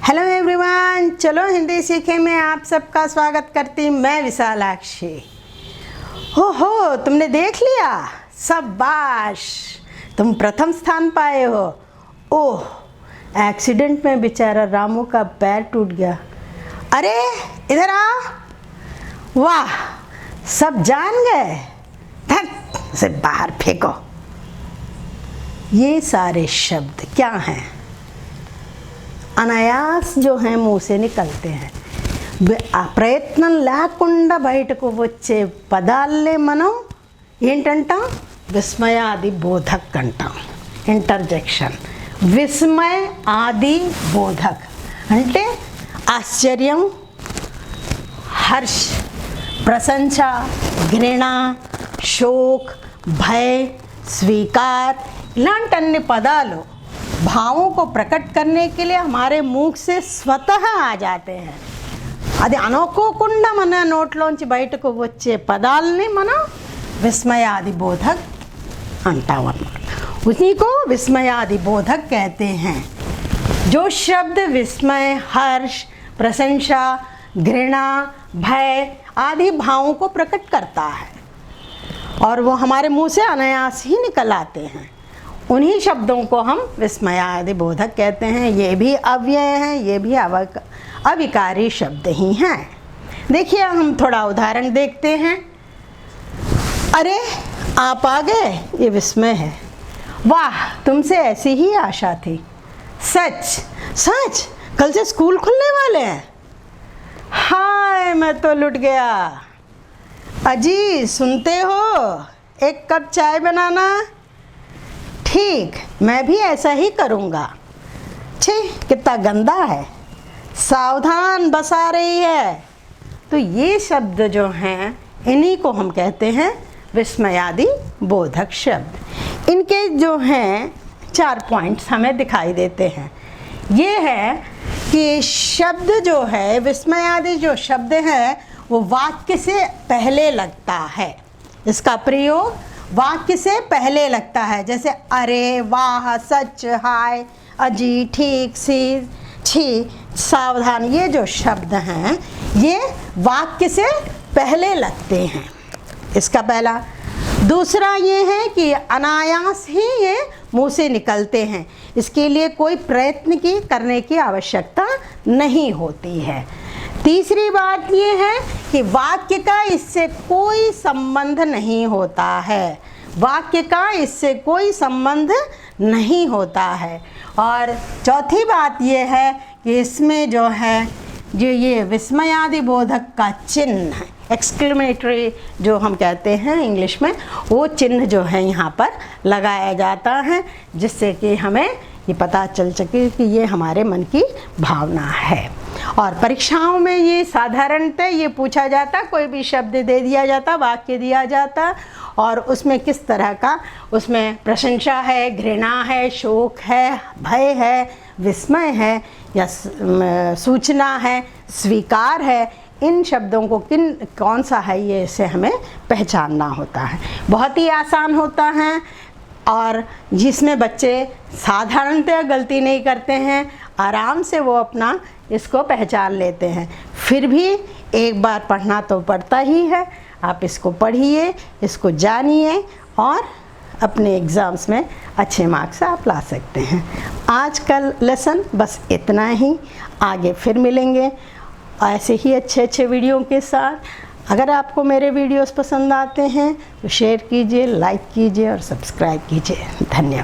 Hello everyone, चलो हिंदी सीखे में आप सबका स्वागत करती मैं विशालाक्षी। हो तुमने देख लिया, शाबाश, तुम प्रथम स्थान पाए हो। ओह, एक्सीडेंट में बेचारा रामू का पैर टूट गया। अरे इधर आओ। वाह, सब जान गए। धत से बाहर फेंको। ये सारे शब्द क्या हैं? अनायास जो हैं मुंह से निकलते हैं। ప్రయత్నం లేకుండా బయటకు వచ్చే పదాలే మనం ఏంటంటాం? విస్మయాది బోధక్ అంటాం. ఇంటర్జెక్షన్. విస్మయ ఆది బోధక్ అంటే ఆశ్చర్యం, హర్ష, ప్రశంస, घृణ, शोक, भय, स्वीकार ఇలాంటి అన్ని పదాలు भावों को प्रकट करने के लिए हमारे मुख से स्वतः आ जाते हैं. అది అనుకోకుండా మన నోట్లోంచి బయటకు వచ్చే పదాలని మనం విస్మయాది బోధక్ అంటాం అన్నమాట. उसी को विस्मयादि बोधक कहते हैं. जो शब्द विस्मय, हर्ष, प्रशंसा, घृणा, भय आदि भावों को प्रकट करता है और वो हमारे मुंह से अनायास ही निकल आते हैं, उन्हीं शब्दों को हम विस्मयादि बोधक कहते हैं. ये भी अव्यय हैं, ये भी अविकारी शब्द ही हैं. देखिए, हम थोड़ा उदाहरण देखते हैं. अरे आप आ गए, ये विस्मय है. वाह, तुमसे ऐसी ही आशा थी. सच सच, कल से स्कूल खुलने वाले हैं. हाय, मैं तो लुट गया. अजी सुनते हो, एक कप चाय बनाना. ठीक, मैं भी ऐसा ही करूँगा. छी, कितना गंदा है. सावधान, बस आ रही है. तो ये शब्द जो हैं, इन्हीं को हम कहते हैं विस्मयादि बोधक शब्द. इनके जो हैं 4 पॉइंट्स हमें दिखाई देते हैं. ये है कि शब्द जो है, विस्मयादि जो शब्द है, वो वाक्य से पहले लगता है. इसका प्रयोग वाक्य से पहले लगता है. जैसे अरे, वाह, सच, हाय, अजी, ठीक, सी, छी, सावधान, ये जो शब्द हैं ये वाक्य से पहले लगते हैं. इसका पहला. दूसरा ये है कि अनायास ही ये मुंह से निकलते हैं. इसके लिए कोई प्रयत्न करने की आवश्यकता नहीं होती है. तीसरी बात ये है कि वाक्य का इससे कोई संबंध नहीं होता है. वाक्य का इससे कोई संबंध नहीं होता है. और चौथी बात ये है कि इसमें जो है, जो ये विस्मयादि बोधक का चिन्ह है, एक्सक्लेमेटरी जो हम कहते हैं इंग्लिश में, वो चिन्ह जो है यहाँ पर लगाया जाता है, जिससे कि हमें ये पता चल सके कि ये हमारे मन की भावना है. और परीक्षाओं में ये साधारणतः ये पूछा जाता, कोई भी शब्द दे दिया जाता, वाक्य दिया जाता, और उसमें किस तरह का, उसमें प्रशंसा है, घृणा है, शोक है, भय है, विस्मय है, या सूचना है, स्वीकार है, इन शब्दों को कौन सा है, ये इसे हमें पहचानना होता है. बहुत ही आसान होता है और जिसमें बच्चे साधारणतः गलती नहीं करते हैं, आराम से वो अपना इसको पहचान लेते हैं. फिर भी एक बार पढ़ना तो पड़ता ही है. आप इसको पढ़िए, इसको जानिए और अपने एग्ज़ाम्स में अच्छे मार्क्स आप ला सकते हैं. आज का लेसन बस इतना ही. आगे फिर मिलेंगे ऐसे ही अच्छे वीडियो के साथ. अगर आपको मेरे वीडियोस पसंद आते हैं तो शेयर कीजिए, लाइक कीजिए और सब्सक्राइब कीजिए. धन्यवाद.